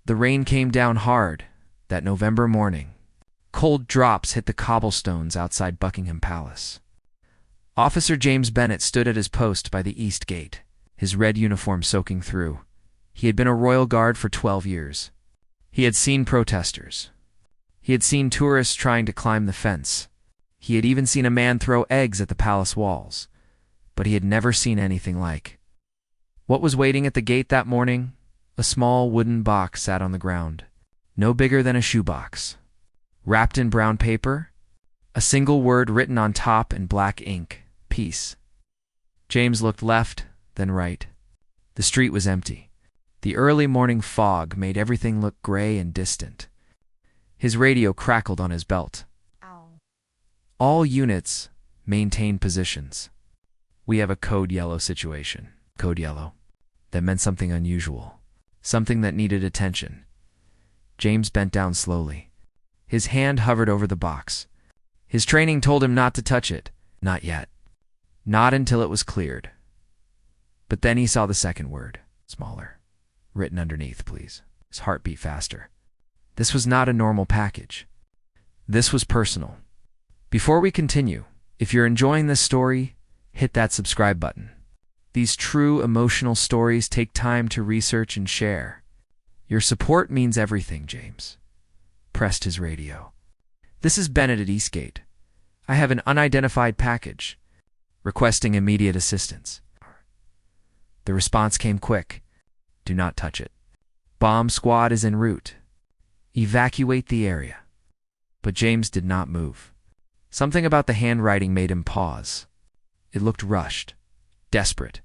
The rain came down hard that November morning. Cold drops hit the cobblestones outside Buckingham Palace. Officer James Bennet stood at his post by the east gate, his red uniform soaking through. He had been a royal guard for 12 years. He had seen protesters. He had seen tourists trying to climb the fence. He had even seen a man throw eggs at the palace walls. But he had never seen anything like. What was waiting at the gate that morning? A small wooden box sat on the ground, no bigger than a shoebox. Wrapped in brown paper, a single word written on top in black ink: peace. James looked left, then right. The street was empty. The early morning fog made everything look gray and distant. His radio crackled on his belt. Ow. All units maintain positions. We have a code yellow situation. Code yellow. That meant something unusual. Something that needed attention. James bent down slowly. His hand hovered over the box. His training told him not to touch it. Not yet. Not until it was cleared. But then he saw the second word, smaller, written underneath, please. His heart beat faster. This was not a normal package. This was personal. Before we continue, if you're enjoying this story, hit that subscribe button. These true emotional stories take time to research and share. Your support means everything, James pressed his radio. This is Bennett at Eastgate. I have an unidentified package, requesting immediate assistance. The response came quick. Do not touch it. Bomb squad is en route. Evacuate the area. But James did not move. Something about the handwriting made him pause. It looked rushed, desperate,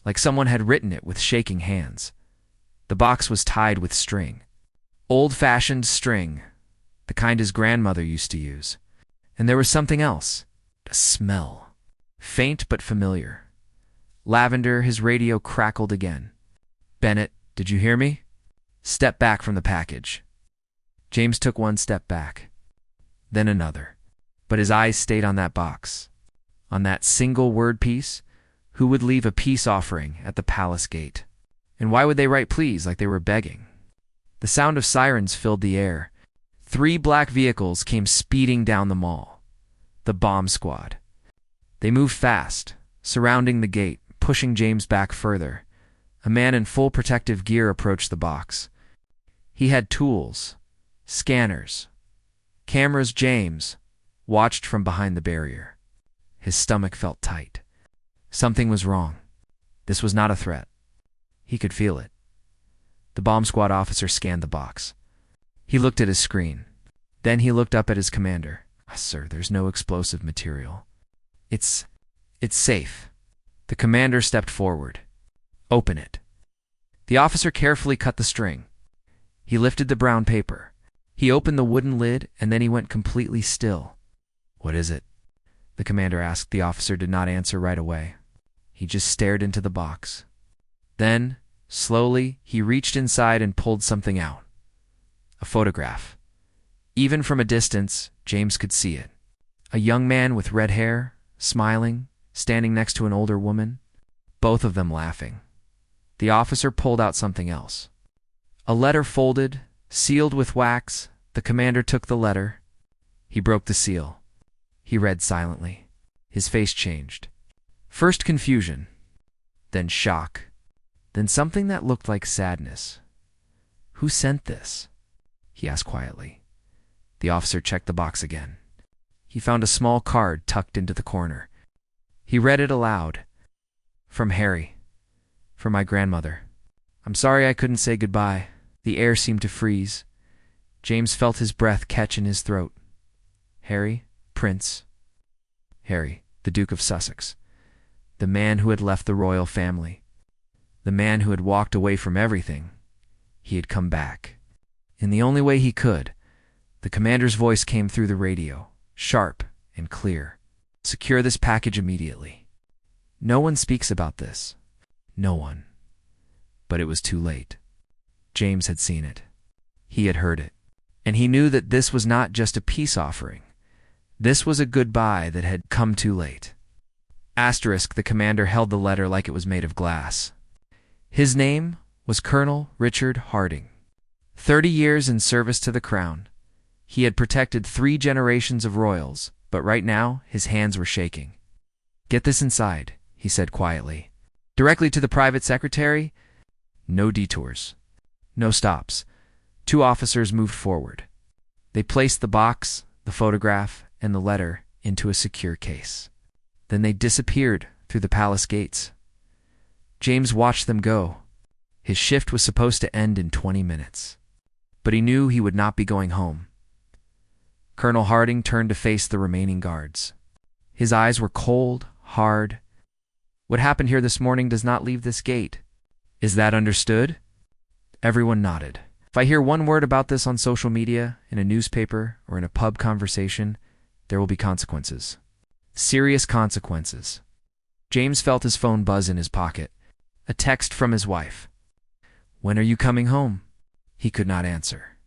like someone had written it with shaking hands. The box was tied with string. Old-fashioned string, the kind his grandmother used to use. And there was something else, a smell, faint but familiar. Lavender. His radio crackled again. Bennett, did you hear me? Step back from the package. James took one step back, then another. But his eyes stayed on that box, on that single word piece. Who would leave a peace offering at the palace gate? And why would they write please like they were begging? The sound of sirens filled the air. 3 black vehicles came speeding down the mall. The bomb squad. They moved fast, surrounding the gate, pushing James back further. A man in full protective gear approached the box. He had tools, scanners, cameras. James watched from behind the barrier. His stomach felt tight. Something was wrong. This was not a threat. He could feel it. The bomb squad officer scanned the box. He looked at his screen. Then he looked up at his commander. Sir, there's no explosive material. It's safe. The commander stepped forward. Open it. The officer carefully cut the string. He lifted the brown paper. He opened the wooden lid, and then he went completely still. What is it? The commander asked. The officer did not answer right away. He just stared into the box. Then, slowly, he reached inside and pulled something out. A photograph. Even from a distance, James could see it. A young man with red hair, smiling, standing next to an older woman, both of them laughing. The officer pulled out something else. A letter folded, sealed with wax. The commander took the letter. He broke the seal. He read silently. His face changed. First confusion, then shock, then something that looked like sadness. Who sent this? He asked quietly. The officer checked the box again. He found a small card tucked into the corner. He read it aloud. From Harry. For my grandmother. I'm sorry I couldn't say goodbye. The air seemed to freeze. James felt his breath catch in his throat. Harry, Prince. Harry, the Duke of Sussex. The man who had left the royal family. The man who had walked away from everything. He had come back. In the only way he could. The commander's voice came through the radio, sharp and clear. Secure this package immediately. No one speaks about this. No one. But it was too late. James had seen it. He had heard it. And he knew that this was not just a peace offering. This was a goodbye that had come too late. Asterisk. The commander held the letter like it was made of glass. His name was Colonel Richard Harding. 30 years in service to the crown. He had protected 3 generations of royals, but right now his hands were shaking. "Get this inside," he said quietly. "Directly to the private secretary? No detours. No stops." 2 officers moved forward. They placed the box, the photograph, and the letter into a secure case. Then they disappeared through the palace gates. James watched them go. His shift was supposed to end in 20 minutes. But he knew he would not be going home. Colonel Harding turned to face the remaining guards. His eyes were cold, hard. "What happened here this morning does not leave this gate. Is that understood?" Everyone nodded. "If I hear one word about this on social media, in a newspaper, or in a pub conversation, there will be consequences. Serious consequences." James felt his phone buzz in his pocket. A text from his wife. "When are you coming home?" He could not answer.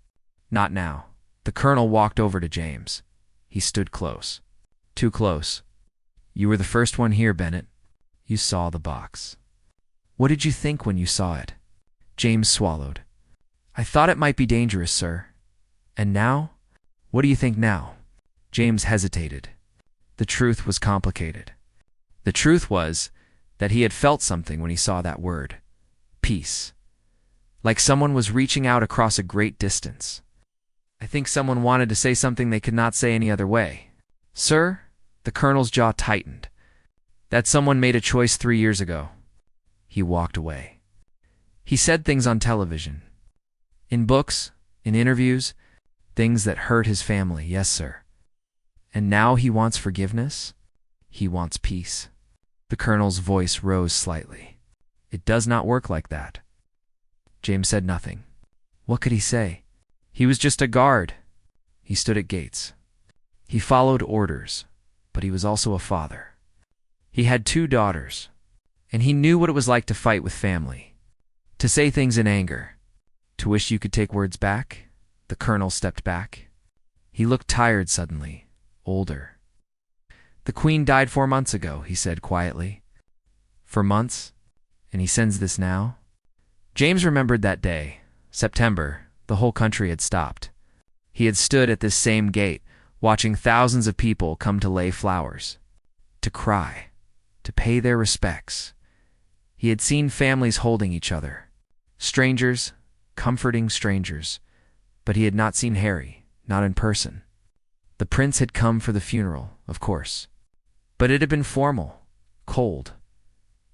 "Not now." The colonel walked over to James. He stood close. Too close. "You were the first one here, Bennett. You saw the box. What did you think when you saw it?" James swallowed. "I thought it might be dangerous, sir." "And now? What do you think now?" James hesitated. The truth was complicated. The truth was that he had felt something when he saw that word. Peace. Like someone was reaching out across a great distance. "I think someone wanted to say something they could not say any other way." "Sir?" The colonel's jaw tightened. "That someone made a choice 3 years ago." He walked away. He said things on television, in books, in interviews, things that hurt his family, yes, sir. And now he wants forgiveness? He wants peace. The colonel's voice rose slightly. "It does not work like that." James said nothing. What could he say? He was just a guard. He stood at gates. He followed orders, but he was also a father. He had 2 daughters, and he knew what it was like to fight with family, to say things in anger, to wish you could take words back. The colonel stepped back. He looked tired suddenly, older. "The Queen died 4 months ago," he said quietly. "For months? And he sends this now?" James remembered that day, September. The whole country had stopped. He had stood at this same gate, watching thousands of people come to lay flowers, to cry, to pay their respects. He had seen families holding each other, strangers, comforting strangers, but he had not seen Harry, not in person. The prince had come for the funeral, of course, but it had been formal, cold,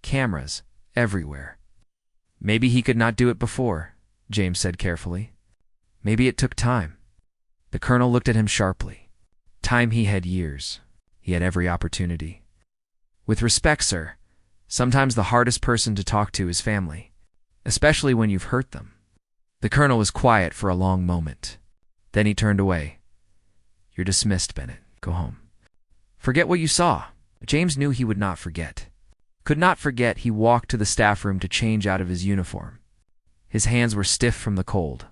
cameras everywhere. Maybe he could not do it before, James said carefully. Maybe it took time. The colonel looked at him sharply. Time he had years. He had every opportunity. "With respect, sir, sometimes the hardest person to talk to is family, especially when you've hurt them." The colonel was quiet for a long moment. Then he turned away. "You're dismissed, Bennett. Go home. Forget what you saw." James knew he would not forget. Could not forget. He walked to the staff room to change out of his uniform. His hands were stiff from the cold.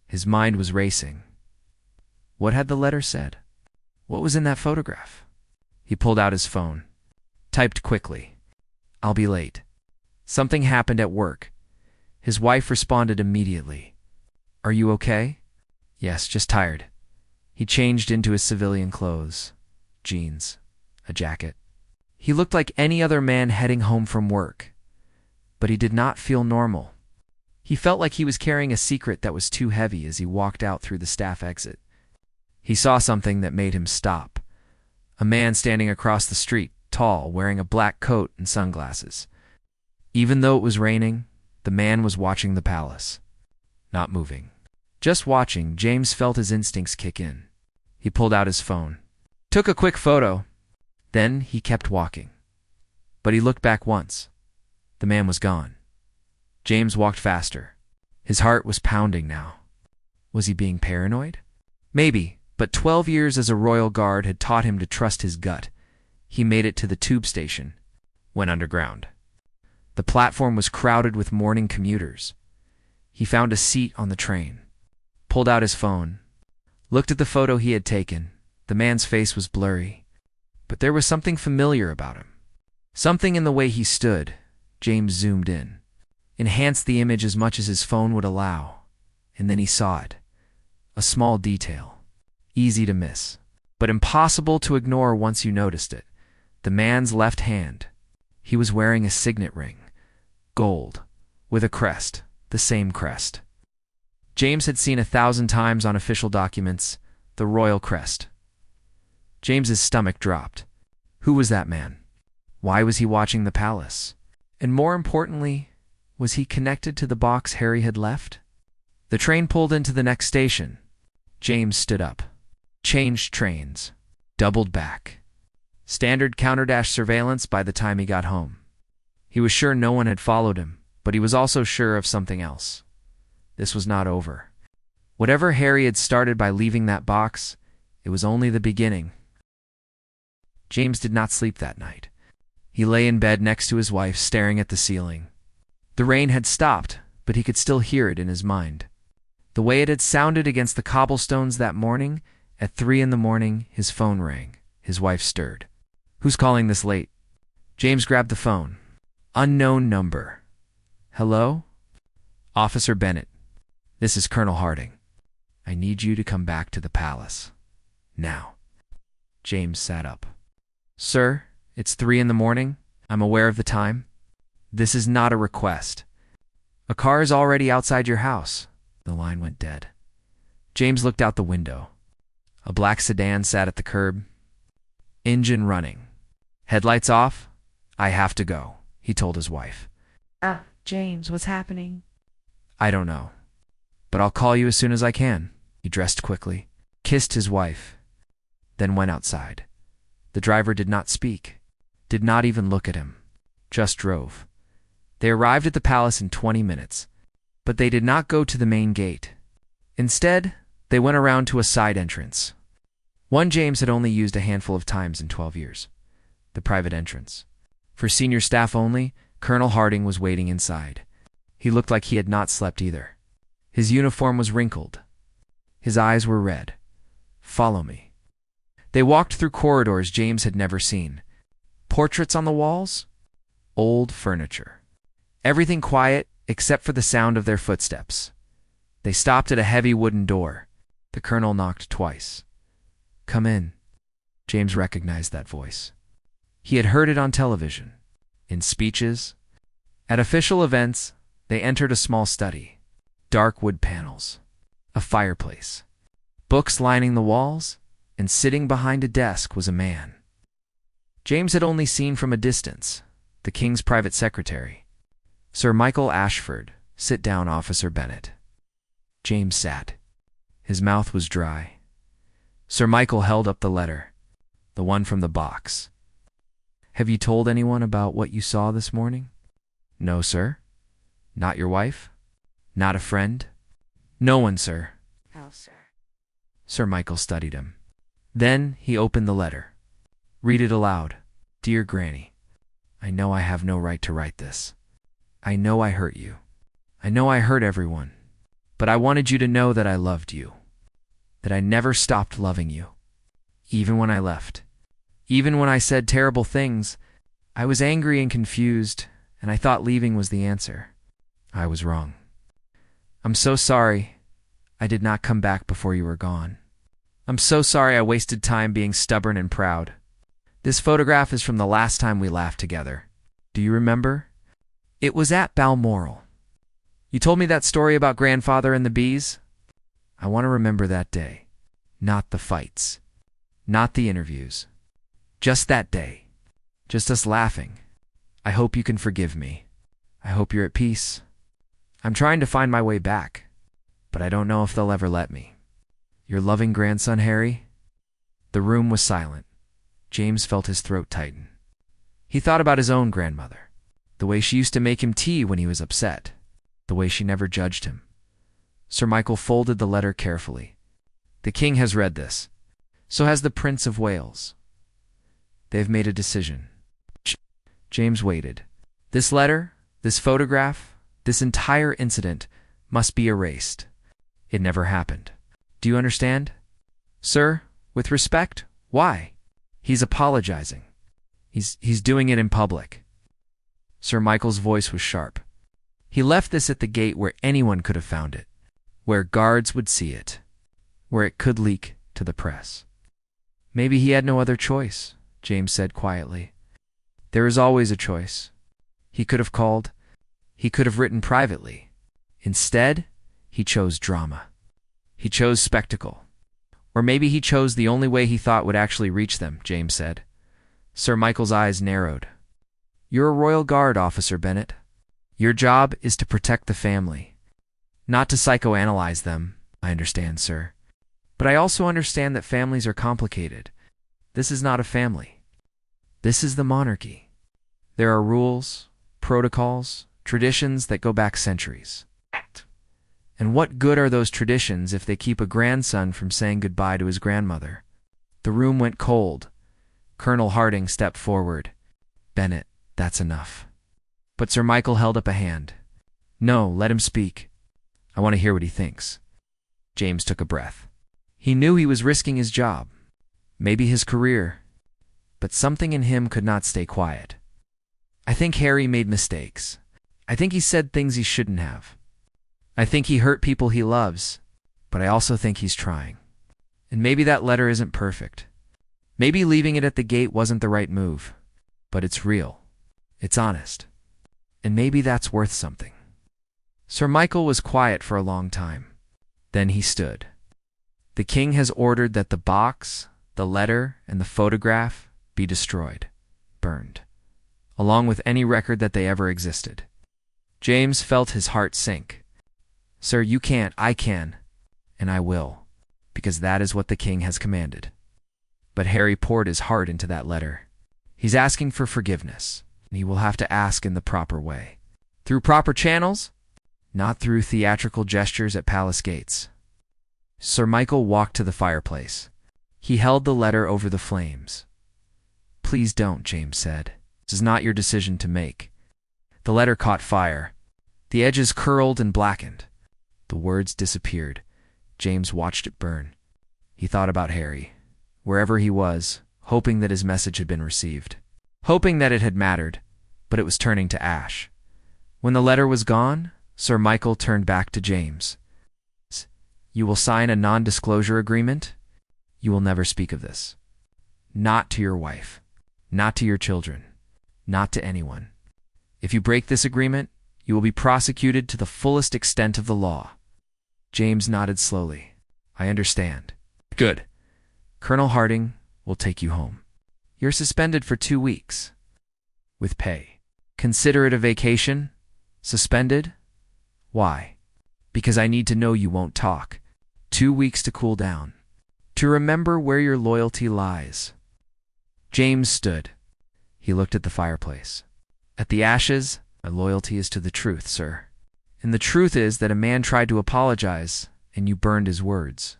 His mind was racing. What had the letter said? What was in that photograph? He pulled out his phone. Typed quickly. "I'll be late." Something happened at work. His wife responded immediately. "Are you okay?" "Yes, just tired." He changed into his civilian clothes. Jeans. A jacket. He looked like any other man heading home from work. But he did not feel normal. He felt like he was carrying a secret that was too heavy as he walked out through the staff exit. He saw something that made him stop. A man standing across the street, tall, wearing a black coat and sunglasses. Even though it was raining, the man was watching the palace. Not moving. Just watching. James felt his instincts kick in. He pulled out his phone. Took a quick photo. Then he kept walking. But he looked back once. The man was gone. James walked faster. His heart was pounding now. Was he being paranoid? Maybe, but 12 years as a royal guard had taught him to trust his gut. He made it to the tube station, went underground. The platform was crowded with morning commuters. He found a seat on the train, pulled out his phone, looked at the photo he had taken. The man's face was blurry, but there was something familiar about him. Something in the way he stood. James zoomed in, enhanced the image as much as his phone would allow, And then he saw it. A small detail. Easy to miss, but impossible to ignore once you noticed it. The man's left hand. He was wearing a signet ring. Gold. With a crest. The same crest James had seen 1,000 times on official documents. The royal crest. James's stomach dropped. Who was that man? Why was he watching the palace? And more importantly, was he connected to the box Harry had left? The train pulled into the next station. James stood up. Changed trains. Doubled back. Standard counterdash surveillance by the time he got home. He was sure no one had followed him, but he was also sure of something else. This was not over. Whatever Harry had started by leaving that box, it was only the beginning. James did not sleep that night. He lay in bed next to his wife, staring at the ceiling. The rain had stopped, but he could still hear it in his mind. The way it had sounded against the cobblestones that morning. At 3 a.m, his phone rang. His wife stirred. Who's calling this late? James grabbed the phone. Unknown number. Hello? Officer Bennett. This is Colonel Harding. I need you to come back to the palace. Now. James sat up. Sir, it's 3 a.m. I'm aware of the time. This is not a request. A car is already outside your house. The line went dead. James looked out the window. A black sedan sat at the curb. Engine running. Headlights off. I have to go, he told his wife. James, what's happening? I don't know. But I'll call you as soon as I can. He dressed quickly, kissed his wife, then went outside. The driver did not speak, did not even look at him, just drove. They arrived at the palace in 20 minutes, but they did not go to the main gate. Instead, they went around to a side entrance. One James had only used a handful of times in 12 years. The private entrance. For senior staff only, Colonel Harding was waiting inside. He looked like he had not slept either. His uniform was wrinkled. His eyes were red. Follow me. They walked through corridors James had never seen. Portraits on the walls? Old furniture. Everything quiet except for the sound of their footsteps. They stopped at a heavy wooden door. The colonel knocked twice. Come in. James recognized that voice. He had heard it on television, in speeches. At official events, they entered a small study. Dark wood panels, a fireplace, books lining the walls, and sitting behind a desk was a man. James had only seen from a distance, the king's private secretary. Sir Michael Ashford. Sit down, Officer Bennett. James sat. His mouth was dry. Sir Michael held up the letter, the one from the box. Have you told anyone about what you saw this morning? No, sir. Not your wife? Not a friend? No one, sir. Oh, sir. Sir Michael studied him. Then he opened the letter. Read it aloud. Dear Granny, I know I have no right to write this. I know I hurt you. I know I hurt everyone. But I wanted you to know that I loved you. That I never stopped loving you. Even when I left. Even when I said terrible things, I was angry and confused, and I thought leaving was the answer. I was wrong. I'm so sorry I did not come back before you were gone. I'm so sorry I wasted time being stubborn and proud. This photograph is from the last time we laughed together. Do you remember? It was at Balmoral. You told me that story about grandfather and the bees? I want to remember that day. Not the fights. Not the interviews. Just that day. Just us laughing. I hope you can forgive me. I hope you're at peace. I'm trying to find my way back, but I don't know if they'll ever let me. Your loving grandson, Harry? The room was silent. James felt his throat tighten. He thought about his own grandmother, the way she used to make him tea when he was upset, the way she never judged him. Sir Michael folded the letter carefully. The king has read this. So has the Prince of Wales. They have made a decision. James waited. This letter, this photograph, this entire incident must be erased. It never happened. Do you understand? Sir, with respect, why? He's apologizing. He's doing it in public. Sir Michael's voice was sharp. He left this at the gate where anyone could have found it. where guards would see it, where it could leak to the press. Maybe he had no other choice, James said quietly. There is always a choice. He could have called. He could have written privately. Instead, he chose drama. He chose spectacle. Or maybe he chose the only way he thought would actually reach them, James said. Sir Michael's eyes narrowed. You're a Royal Guard, Officer Bennett. Your job is to protect the family, not to psychoanalyze them. I understand, sir. But I also understand that families are complicated. This is not a family. This is the monarchy. There are rules, protocols, traditions that go back centuries. And what good are those traditions if they keep a grandson from saying goodbye to his grandmother? The room went cold. Colonel Harding stepped forward. Bennett, that's enough. But Sir Michael held up a hand. No, let him speak. I want to hear what he thinks. James took a breath. He knew he was risking his job, maybe his career, but something in him could not stay quiet. I think Harry made mistakes. I think he said things he shouldn't have. I think he hurt people he loves, but I also think he's trying. And maybe that letter isn't perfect. Maybe leaving it at the gate wasn't the right move, but it's real. It's honest. And maybe that's worth something. Sir Michael was quiet for a long time. Then he stood. The king has ordered that the box, the letter, and the photograph be destroyed, burned, along with any record that they ever existed. James felt his heart sink. Sir, you can't, I can, and I will, because that is what the king has commanded. But Harry poured his heart into that letter. He's asking for forgiveness, and he will have to ask in the proper way. Through proper channels, not through theatrical gestures at palace gates. Sir Michael walked to the fireplace. He held the letter over the flames. Please don't, James said. This is not your decision to make. The letter caught fire. The edges curled and blackened. The words disappeared. James watched it burn. He thought about Harry, wherever he was, hoping that his message had been received, hoping that it had mattered, but it was turning to ash. When the letter was gone, Sir Michael turned back to James. You will sign a non-disclosure agreement? You will never speak of this. Not to your wife, not to your children, not to anyone. If you break this agreement, you will be prosecuted to the fullest extent of the law. James nodded slowly. I understand. Good. Colonel Harding will take you home. You're suspended for 2 weeks. With pay. Consider it a vacation? Suspended? Why? Because I need to know you won't talk. 2 weeks to cool down. To remember where your loyalty lies. James stood. He looked at the fireplace. At the ashes, my loyalty is to the truth, sir. And the truth is that a man tried to apologize, and you burned his words.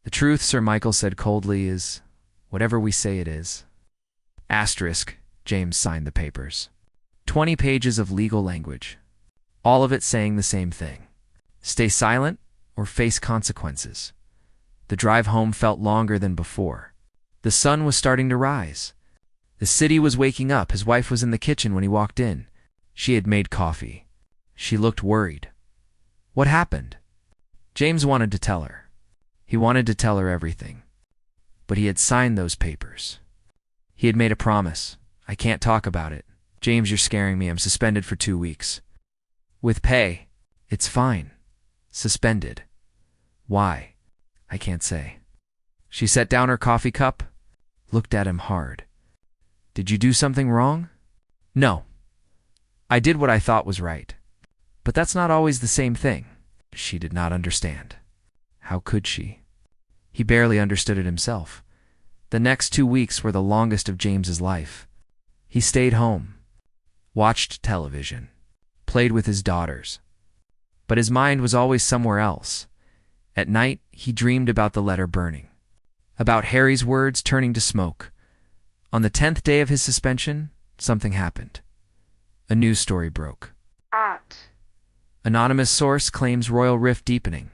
The truth, Sir Michael said coldly, is whatever we say it is. Asterisk, James signed the papers. 20 pages of legal language. All of it saying the same thing. Stay silent or face consequences. The drive home felt longer than before. The sun was starting to rise. The city was waking up. His wife was in the kitchen when he walked in. She had made coffee. She looked worried. What happened? James wanted to tell her. He wanted to tell her everything. But he had signed those papers. He had made a promise. I can't talk about it. James, you're scaring me. I'm suspended for 2 weeks. With pay. It's fine. Suspended. Why? I can't say. She set down her coffee cup, looked at him hard. Did you do something wrong? No. I did what I thought was right. But that's not always the same thing. She did not understand. How could she? He barely understood it himself. The next 2 weeks were the longest of James's life. He stayed home, watched television, played with his daughters. But his mind was always somewhere else. At night, he dreamed about the letter burning, about Harry's words turning to smoke. On the 10th day of his suspension, something happened. A news story broke. Anonymous source claims royal rift deepening.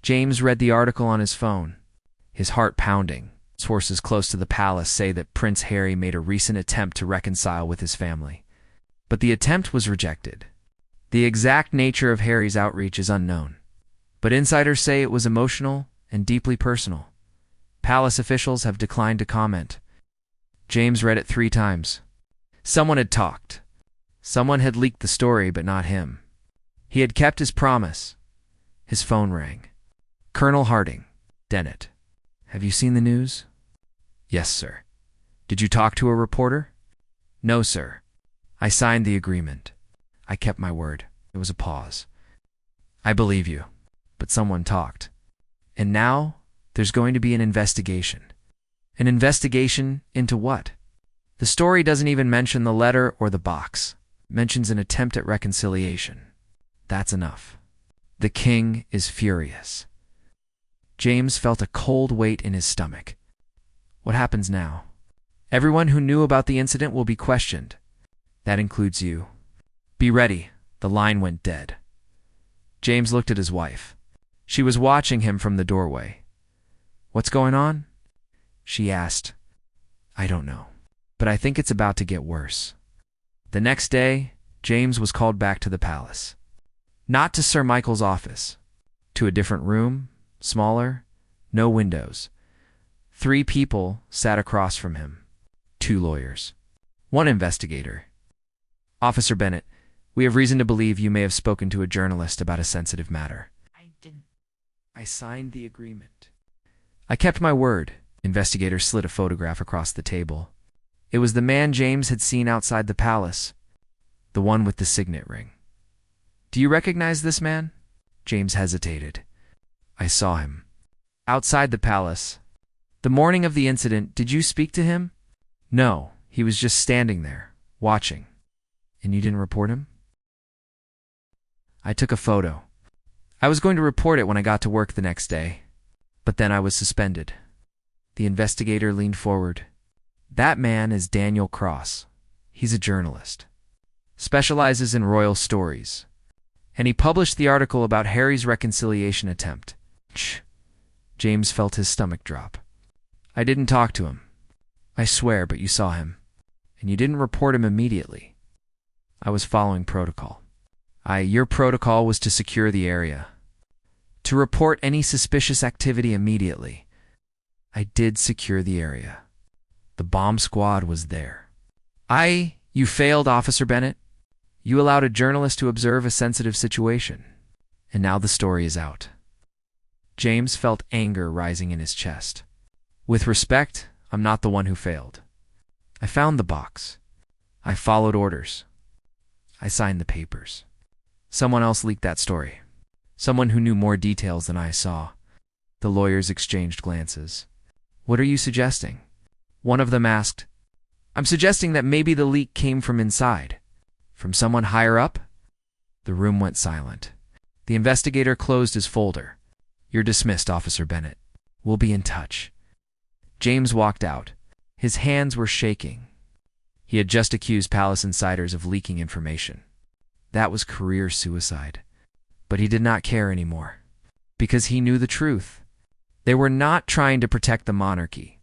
James read the article on his phone, his heart pounding. Sources close to the palace say that Prince Harry made a recent attempt to reconcile with his family. But the attempt was rejected. The exact nature of Harry's outreach is unknown. But insiders say it was emotional and deeply personal. Palace officials have declined to comment. James read it 3 times. Someone had talked. Someone had leaked the story, but not him. He had kept his promise. His phone rang. Colonel Harding, Dennett. Have you seen the news? Yes, sir. Did you talk to a reporter? No, sir. I signed the agreement. I kept my word. There was a pause. I believe you, but someone talked. And now there's going to be an investigation. An investigation into what? The story doesn't even mention the letter or the box. It mentions an attempt at reconciliation. That's enough. The king is furious. James felt a cold weight in his stomach. What happens now? Everyone who knew about the incident will be questioned. That includes you. Be ready. The line went dead. James looked at his wife. She was watching him from the doorway. What's going on? She asked. I don't know, but I think it's about to get worse. The next day, James was called back to the palace. Not to Sir Michael's office. To a different room, smaller, no windows. 3 people sat across from him. 2 lawyers. 1 investigator. Officer Bennett, we have reason to believe you may have spoken to a journalist about a sensitive matter. I didn't. I signed the agreement. I kept my word. Investigator slid a photograph across the table. It was the man James had seen outside the palace. The one with the signet ring. Do you recognize this man? James hesitated. I saw him. Outside the palace. The morning of the incident, did you speak to him? No, he was just standing there, watching. And you didn't report him? I took a photo. I was going to report it when I got to work the next day. But then I was suspended. The investigator leaned forward. That man is Daniel Cross. He's a journalist. Specializes in royal stories. And he published the article about Harry's reconciliation attempt. James felt his stomach drop. I didn't talk to him. I swear, but you saw him. And you didn't report him immediately. I was following protocol. Your protocol was to secure the area. To report any suspicious activity immediately. I did secure the area. The bomb squad was there. You failed, Officer Bennett. You allowed a journalist to observe a sensitive situation. And now the story is out. James felt anger rising in his chest. With respect, I'm not the one who failed. I found the box. I followed orders. I signed the papers. Someone else leaked that story. Someone who knew more details than I saw. The lawyers exchanged glances. What are you suggesting? One of them asked. I'm suggesting that maybe the leak came from inside. From someone higher up? The room went silent. The investigator closed his folder. You're dismissed, Officer Bennett. We'll be in touch. James walked out. His hands were shaking. He had just accused palace insiders of leaking information. That was career suicide. But he did not care anymore. Because he knew the truth. They were not trying to protect the monarchy.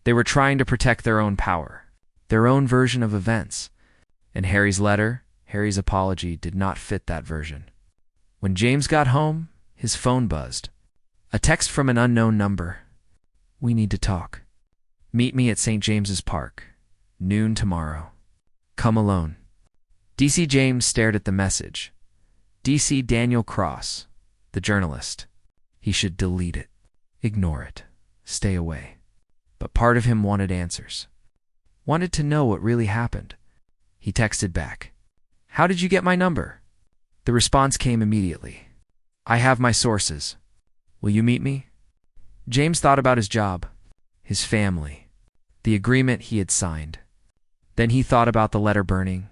They were trying to protect their own power. Their own version of events. And Harry's letter, Harry's apology, did not fit that version. When James got home, his phone buzzed. A text from an unknown number. We need to talk. Meet me at St. James's Park. Noon tomorrow. Come alone. DC James stared at the message. DC Daniel Cross, the journalist. He should delete it. Ignore it. Stay away. But part of him wanted answers. Wanted to know what really happened. He texted back. How did you get my number? The response came immediately. I have my sources. Will you meet me? James thought about his job, his family, the agreement he had signed. Then he thought about the letter burning,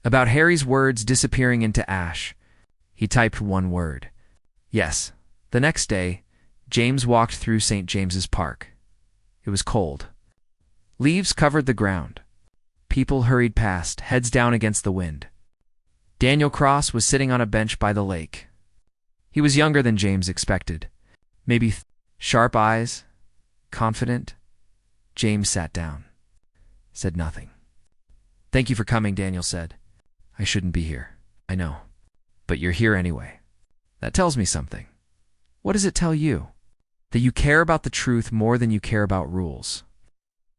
about Harry's words disappearing into ash. He typed one word. Yes. The next day, James walked through St. James's Park. It was cold. Leaves covered the ground. People hurried past, heads down against the wind. Daniel Cross was sitting on a bench by the lake. He was younger than James expected. Maybe sharp eyes, confident. James sat down. Said nothing. Thank you for coming, Daniel said. I shouldn't be here. I know. But you're here anyway. That tells me something. What does it tell you? That you care about the truth more than you care about rules.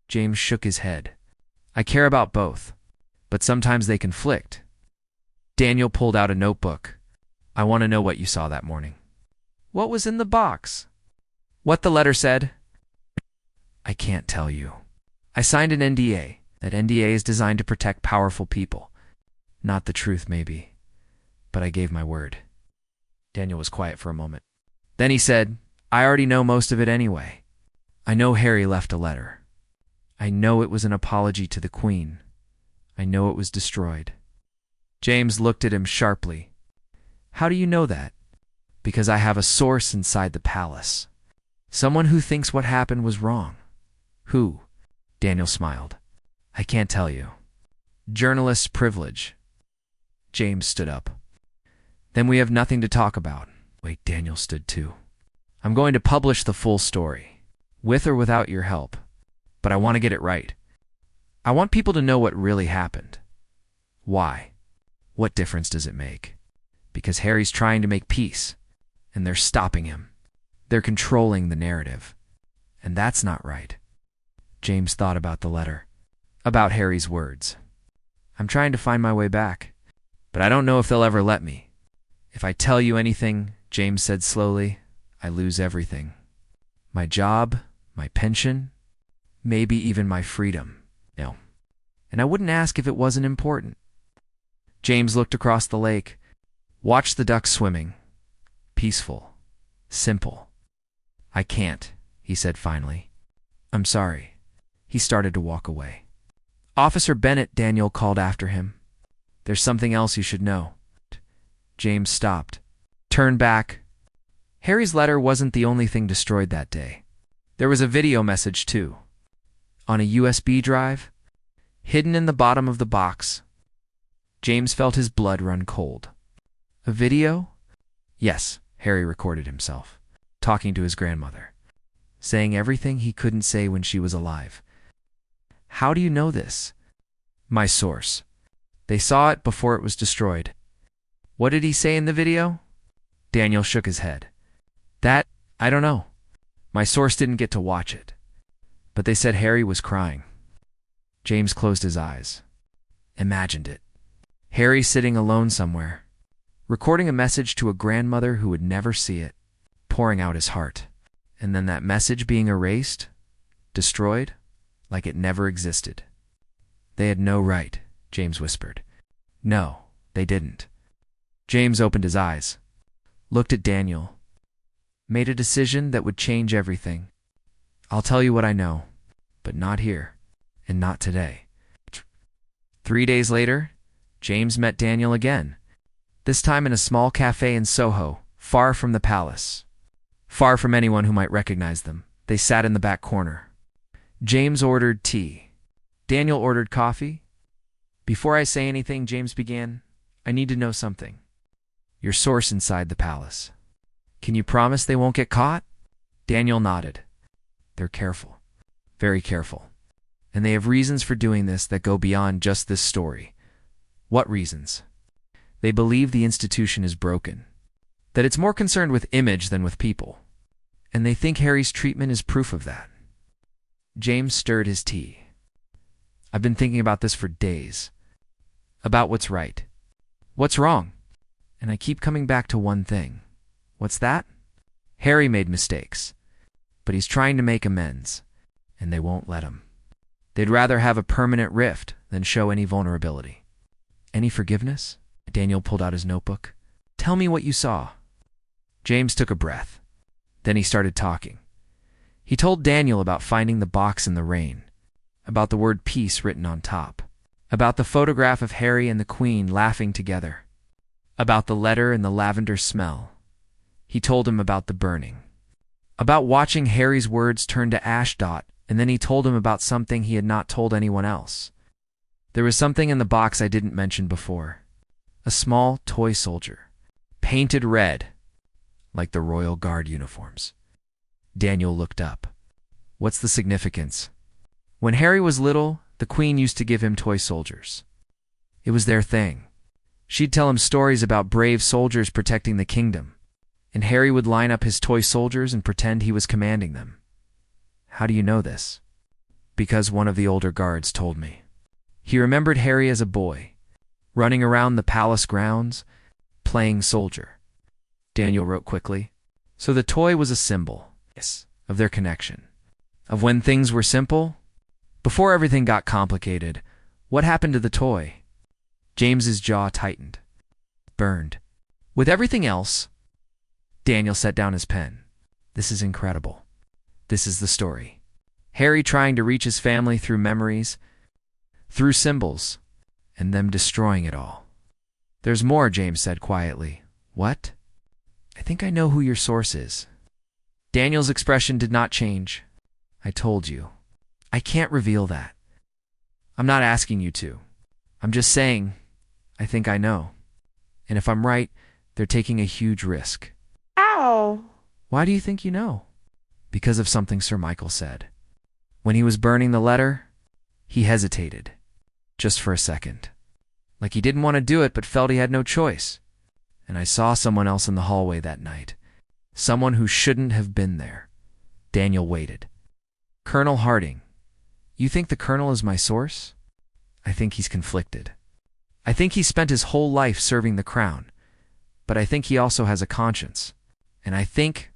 James shook his head. I care about both, but sometimes they conflict. Daniel pulled out a notebook. I want to know what you saw that morning. What was in the box? What the letter said? I can't tell you. I signed an NDA. That NDA is designed to protect powerful people. Not the truth, maybe, but I gave my word. Daniel was quiet for a moment. Then he said, I already know most of it anyway. I know Harry left a letter. I know it was an apology to the Queen. I know it was destroyed. James looked at him sharply. How do you know that? Because I have a source inside the palace. Someone who thinks what happened was wrong. Who? Daniel smiled. I can't tell you. Journalist's privilege. James stood up. Then we have nothing to talk about. Wait, Daniel stood too. I'm going to publish the full story, with or without your help. But I want to get it right. I want people to know what really happened. Why? What difference does it make? Because Harry's trying to make peace, and they're stopping him. They're controlling the narrative. And that's not right. James thought about the letter, about Harry's words. I'm trying to find my way back, but I don't know if they'll ever let me. If I tell you anything, James said slowly, I lose everything. My job, my pension, maybe even my freedom. No. And I wouldn't ask if it wasn't important. James looked across the lake, watched the ducks swimming. Peaceful. Simple. I can't, he said finally. I'm sorry. He started to walk away. Officer Bennett, Daniel called after him. There's something else you should know. James stopped. Turned back. Harry's letter wasn't the only thing destroyed that day. There was a video message too. On a USB drive, hidden in the bottom of the box. James felt his blood run cold. A video? Yes, Harry recorded himself, talking to his grandmother, saying everything he couldn't say when she was alive. How do you know this? My source. They saw it before it was destroyed. What did he say in the video? Daniel shook his head. That, I don't know. My source didn't get to watch it. But they said Harry was crying. James closed his eyes. Imagined it. Harry sitting alone somewhere, recording a message to a grandmother who would never see it, pouring out his heart. And then that message being erased, destroyed, like it never existed. They had no right, James whispered. No, they didn't. James opened his eyes, looked at Daniel, made a decision that would change everything. I'll tell you what I know, but not here, and not today. 3 days later, James met Daniel again, this time in a small cafe in Soho, far from the palace. Far from anyone who might recognize them. They sat in the back corner. James ordered tea. Daniel ordered coffee. Before I say anything, James began, I need to know something. Your source inside the palace. Can you promise they won't get caught? Daniel nodded. They're careful. Very careful. And they have reasons for doing this that go beyond just this story. What reasons? They believe the institution is broken. That it's more concerned with image than with people. And they think Harry's treatment is proof of that. James stirred his tea. I've been thinking about this for days. About what's right. What's wrong? And I keep coming back to one thing. What's that? Harry made mistakes. But he's trying to make amends. And they won't let him. They'd rather have a permanent rift than show any vulnerability. Any forgiveness? Daniel pulled out his notebook. Tell me what you saw. James took a breath. Then he started talking. He told Daniel about finding the box in the rain, about the word peace written on top, about the photograph of Harry and the Queen laughing together, about the letter and the lavender smell. He told him about the burning, about watching Harry's words turn to ash dot, and then he told him about something he had not told anyone else. There was something in the box I didn't mention before. A small toy soldier, painted red, like the Royal Guard uniforms. Daniel looked up. What's the significance? When Harry was little, the Queen used to give him toy soldiers. It was their thing. She'd tell him stories about brave soldiers protecting the kingdom, and Harry would line up his toy soldiers and pretend he was commanding them. How do you know this? Because one of the older guards told me. He remembered Harry as a boy, running around the palace grounds, playing soldier. Daniel wrote quickly. So the toy was a symbol, yes, of their connection. Of when things were simple? Before everything got complicated, what happened to the toy? James's jaw tightened. Burned. With everything else, Daniel set down his pen. This is incredible. This is the story. Harry trying to reach his family through memories, through symbols, and them destroying it all. There's more, James said quietly. What? I think I know who your source is. Daniel's expression did not change. I told you. I can't reveal that. I'm not asking you to. I'm just saying, I think I know. And if I'm right, they're taking a huge risk. Ow! Why do you think you know? Because of something Sir Michael said. When he was burning the letter, he hesitated. Just for a second. Like he didn't want to do it but felt he had no choice. And I saw someone else in the hallway that night. Someone who shouldn't have been there. Daniel waited. Colonel Harding. You think the Colonel is my source? I think he's conflicted. I think he spent his whole life serving the crown. But I think he also has a conscience. And I think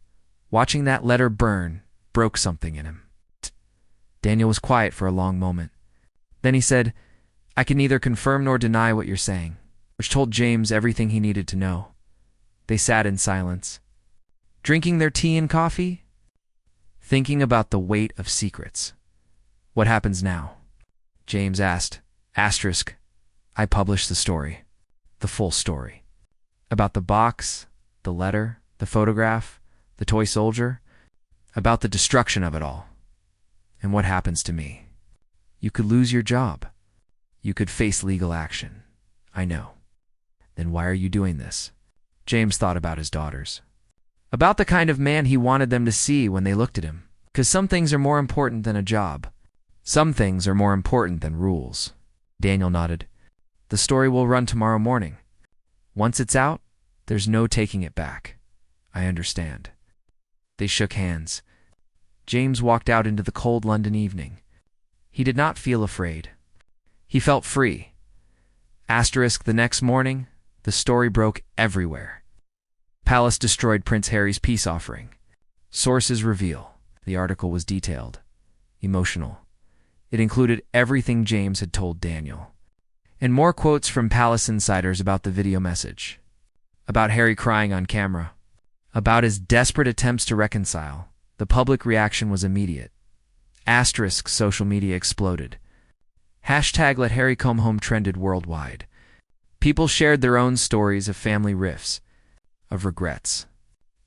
watching that letter burn broke something in him. Daniel was quiet for a long moment. Then he said, I can neither confirm nor deny what you're saying, which told James everything he needed to know. They sat in silence, drinking their tea and coffee, thinking about the weight of secrets. What happens now? James asked. Asterisk. I published the story. The full story. About the box, the letter, the photograph, the toy soldier. About the destruction of it all. And what happens to me? You could lose your job. You could face legal action. I know. Then why are you doing this? James thought about his daughters. About the kind of man he wanted them to see when they looked at him. 'Cause some things are more important than a job. Some things are more important than rules. Daniel nodded. The story will run tomorrow morning. Once it's out, there's no taking it back. I understand. They shook hands. James walked out into the cold London evening. He did not feel afraid. He felt free. Asterisk the next morning, the story broke everywhere. Palace destroyed Prince Harry's peace offering. Sources reveal. The article was detailed. Emotional. It included everything James had told Daniel. And more quotes from Palace insiders about the video message. About Harry crying on camera. About his desperate attempts to reconcile. The public reaction was immediate. Asterisk social media exploded. Hashtag Let Harry Come Home trended worldwide. People shared their own stories of family rifts, of regrets,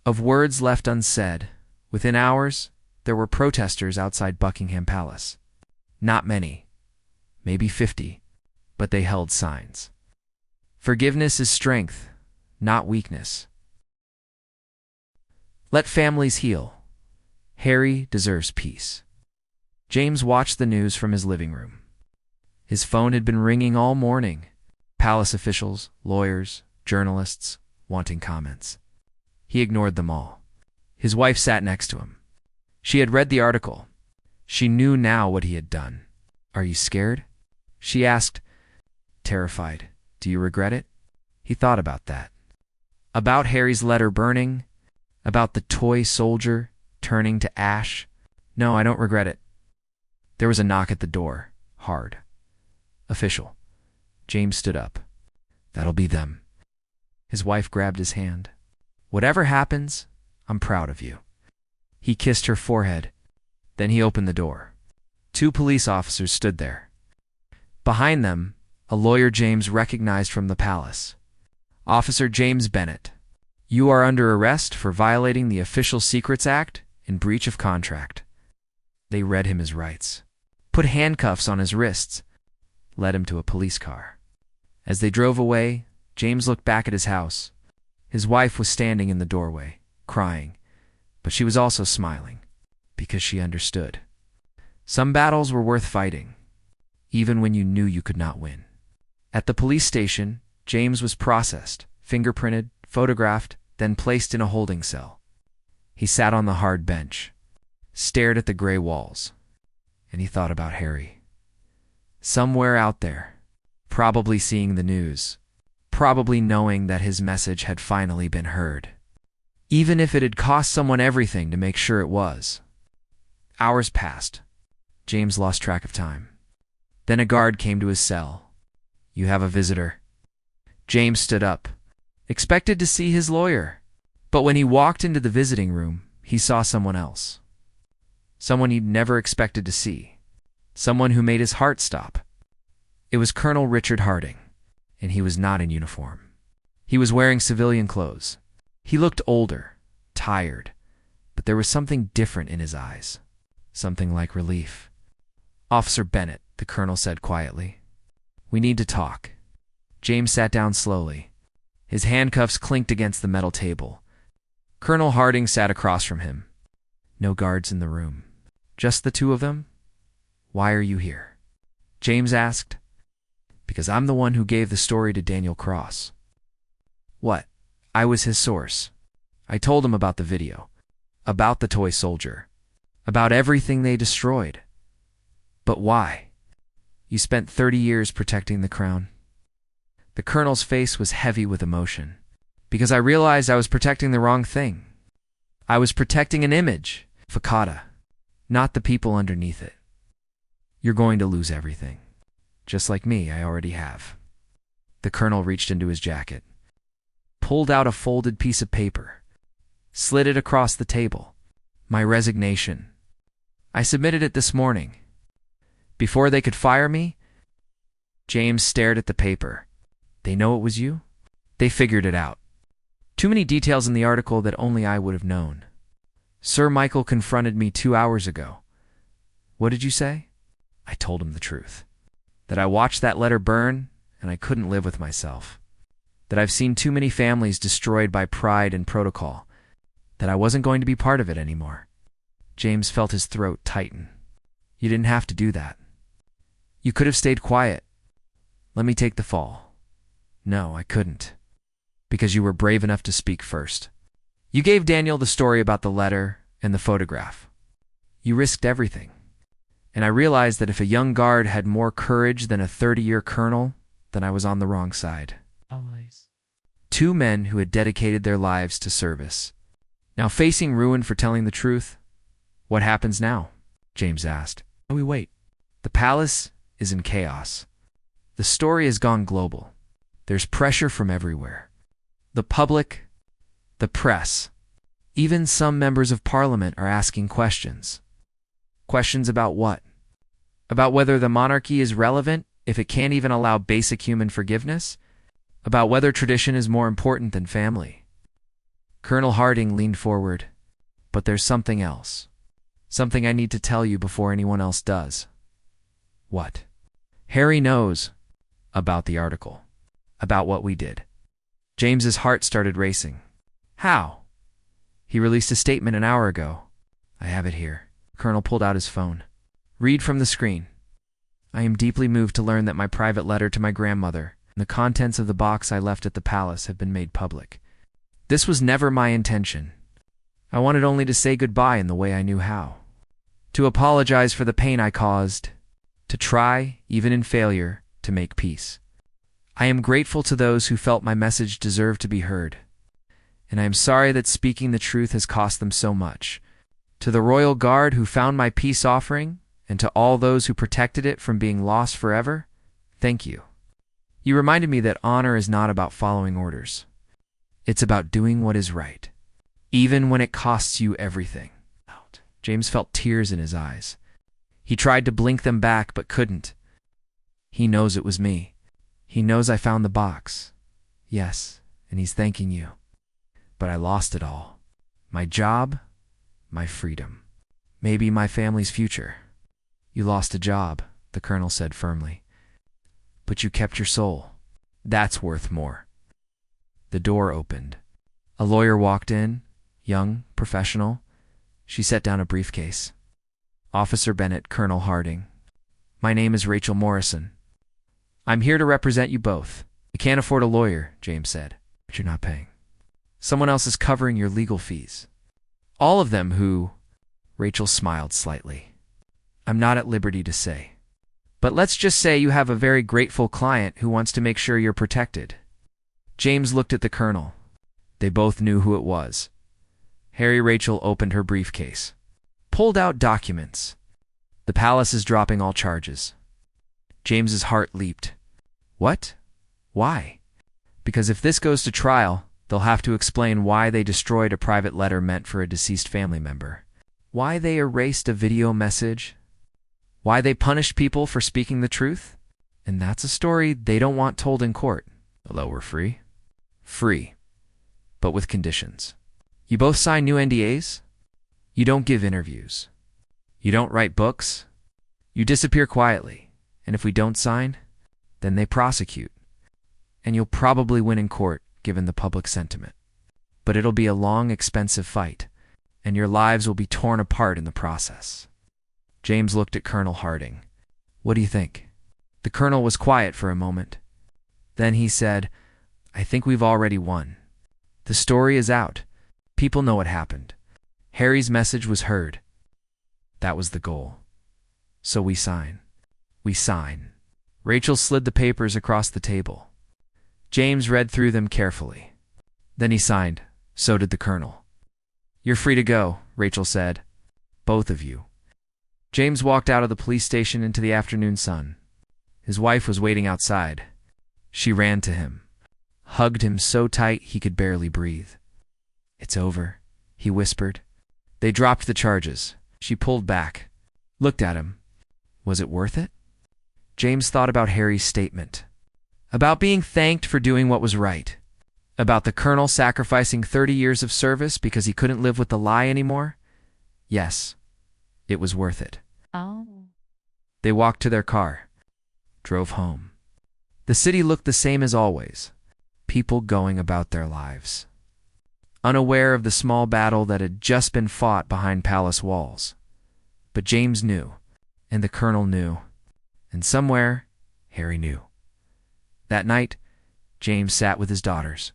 of words left unsaid. Within hours, there were protesters outside Buckingham Palace. Not many, maybe 50, but they held signs. Forgiveness is strength, not weakness. Let families heal. Harry deserves peace. James watched the news from his living room. His phone had been ringing all morning. Palace officials, lawyers, journalists, wanting comments. He ignored them all. His wife sat next to him. She had read the article. She knew now what he had done. Are you scared? She asked, terrified. Do you regret it? He thought about that. About Harry's letter burning. About the toy soldier turning to ash. No, I don't regret it. There was a knock at the door. Hard. Official. James stood up. That'll be them. His wife grabbed his hand. Whatever happens, I'm proud of you. He kissed her forehead. Then he opened the door. 2 police officers stood there. Behind them, a lawyer James recognized from the palace. Officer James Bennett. You are under arrest for violating the Official Secrets Act in breach of contract. They read him his rights. Put handcuffs on his wrists. Led him to a police car. As they drove away, James looked back at his house. His wife was standing in the doorway, crying, but she was also smiling, because she understood. Some battles were worth fighting, even when you knew you could not win. At the police station, James was processed, fingerprinted, photographed, then placed in a holding cell. He sat on the hard bench, stared at the gray walls, and he thought about Harry. Somewhere out there, probably seeing the news, probably knowing that his message had finally been heard, even if it had cost someone everything to make sure it was. Hours passed. James lost track of time. Then a guard came to his cell. "You have a visitor." James stood up, expected to see his lawyer, but when he walked into the visiting room, he saw someone else. Someone he'd never expected to see. Someone who made his heart stop. It was Colonel Richard Harding, and he was not in uniform. He was wearing civilian clothes. He looked older, tired, but there was something different in his eyes, something like relief. "Officer Bennett," the colonel said quietly. "We need to talk." James sat down slowly. His handcuffs clinked against the metal table. Colonel Harding sat across from him. No guards in the room. Just the two of them? "Why are you here?" James asked. "Because I'm the one who gave the story to Daniel Cross." "What?" "I was his source. I told him about the video, about the toy soldier, about everything they destroyed." "But why?" "You spent 30 years protecting the crown." The colonel's face was heavy with emotion. "Because I realized I was protecting the wrong thing. I was protecting an image, facade, not the people underneath it. You're going to lose everything. Just like me, I already have." The colonel reached into his jacket, pulled out a folded piece of paper, slid it across the table. "My resignation. I submitted it this morning. Before they could fire me." James stared at the paper. "They know it was you?" "They figured it out. Too many details in the article that only I would have known. Sir Michael confronted me 2 hours ago." "What did you say?" "I told him the truth. That I watched that letter burn, and I couldn't live with myself. That I've seen too many families destroyed by pride and protocol. That I wasn't going to be part of it anymore." James felt his throat tighten. "You didn't have to do that. You could have stayed quiet. Let me take the fall." "No, I couldn't. Because you were brave enough to speak first. You gave Daniel the story about the letter and the photograph. You risked everything. And I realized that if a young guard had more courage than a 30-year colonel, then I was on the wrong side." Always. Two men who had dedicated their lives to service, now facing ruin for telling the truth. "What happens now?" James asked. "We wait. The palace is in chaos. The story has gone global. There's pressure from everywhere. The public, the press, even some members of parliament are asking questions. Questions about what? About whether the monarchy is relevant if it can't even allow basic human forgiveness? About whether tradition is more important than family?" Colonel Harding leaned forward. "But there's something else. Something I need to tell you before anyone else does." "What?" "Harry knows about the article, about what we did." James's heart started racing. "How?" "He released a statement an hour ago. I have it here." Colonel pulled out his phone. "Read from the screen. I am deeply moved to learn that my private letter to my grandmother and the contents of the box I left at the palace have been made public. This was never my intention. I wanted only to say goodbye in the way I knew how. To apologize for the pain I caused. To try, even in failure, to make peace. I am grateful to those who felt my message deserved to be heard. And I am sorry that speaking the truth has cost them so much. To the royal guard who found my peace offering, and to all those who protected it from being lost forever, thank you. You reminded me that honor is not about following orders. It's about doing what is right, even when it costs you everything." James felt tears in his eyes. He tried to blink them back, but couldn't. "He knows it was me. He knows I found the box. Yes, and he's thanking you. But I lost it all. My job, my freedom, maybe my family's future." "You lost a job," the colonel said firmly. "But you kept your soul. That's worth more." The door opened. A lawyer walked in, young, professional. She set down a briefcase. "Officer Bennett, Colonel Harding. My name is Rachel Morrison. I'm here to represent you both." "I can't afford a lawyer," James said. "But you're not paying." Someone else is covering your legal fees. All of them who... Rachel smiled slightly. I'm not at liberty to say. But let's just say you have a very grateful client who wants to make sure you're protected. James looked at the colonel. They both knew who it was. Rachel opened her briefcase. Pulled out documents. The palace is dropping all charges. James's heart leaped. What? Why? Because if this goes to trial, they'll have to explain why they destroyed a private letter meant for a deceased family member. Why they erased a video message. Why they punished people for speaking the truth. And that's a story they don't want told in court. Although we're free. Free. But with conditions. You both sign new NDAs. You don't give interviews. You don't write books. You disappear quietly. And if we don't sign, then they prosecute. And you'll probably win in court, given the public sentiment. But it'll be a long, expensive fight, and your lives will be torn apart in the process. James looked at Colonel Harding. What do you think? The colonel was quiet for a moment. Then he said, I think we've already won. The story is out. People know what happened. Harry's message was heard. That was the goal. So we sign. We sign. Rachel slid the papers across the table. James read through them carefully. Then he signed. So did the colonel. You're free to go, Rachel said. Both of you. James walked out of the police station into the afternoon sun. His wife was waiting outside. She ran to him, hugged him so tight he could barely breathe. It's over, he whispered. They dropped the charges. She pulled back, looked at him. Was it worth it? James thought about Harry's statement, about being thanked for doing what was right, about the colonel sacrificing 30 years of service because he couldn't live with the lie anymore. Yes, it was worth it. Oh. They walked to their car, drove home. The city looked the same as always, people going about their lives, unaware of the small battle that had just been fought behind palace walls. But James knew, and the colonel knew, and somewhere, Harry knew. That night, James sat with his daughters.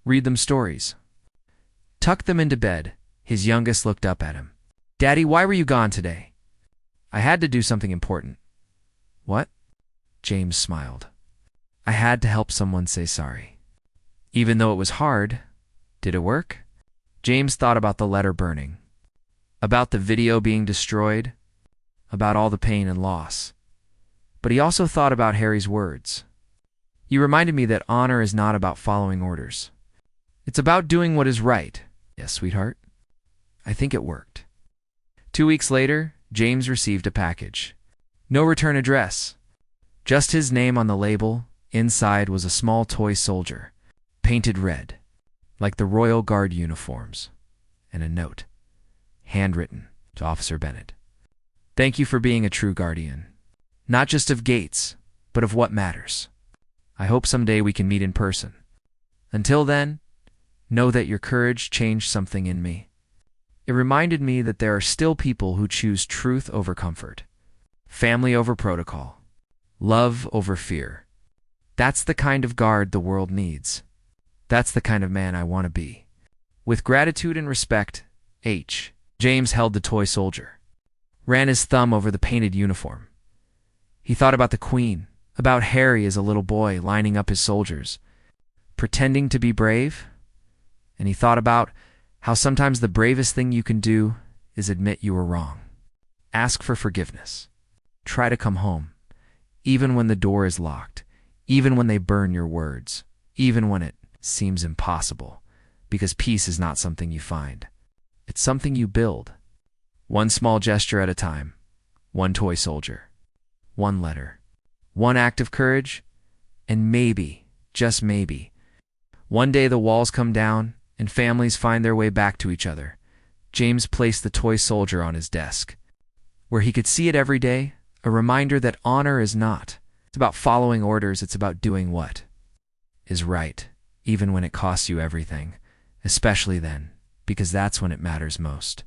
Read them stories. Tucked them into bed, his youngest looked up at him. Daddy, why were you gone today? I had to do something important. What? James smiled. I had to help someone say sorry. Even though it was hard, did it work? James thought about the letter burning, about the video being destroyed, about all the pain and loss. But he also thought about Harry's words. You reminded me that honor is not about following orders. It's about doing what is right. Yes, sweetheart? I think it worked. 2 weeks later, James received a package. No return address. Just his name on the label. Inside was a small toy soldier, painted red, like the Royal Guard uniforms, and a note, handwritten to Officer Bennett. Thank you for being a true guardian. Not just of gates, but of what matters. I hope someday we can meet in person. Until then, know that your courage changed something in me. It reminded me that there are still people who choose truth over comfort, family over protocol, love over fear. That's the kind of guard the world needs. That's the kind of man I want to be. With gratitude and respect, H. James held the toy soldier, ran his thumb over the painted uniform. He thought about the Queen, about Harry as a little boy lining up his soldiers, pretending to be brave, and he thought about how sometimes the bravest thing you can do is admit you were wrong. Ask for forgiveness. Try to come home, even when the door is locked, even when they burn your words, even when it seems impossible, because peace is not something you find. It's something you build. One small gesture at a time, one toy soldier, one letter, one act of courage, and maybe, just maybe, one day the walls come down and families find their way back to each other. James placed the toy soldier on his desk, where he could see it every day, a reminder that honor is not. It's about following orders, it's about doing what is right, even when it costs you everything, especially then, because that's when it matters most.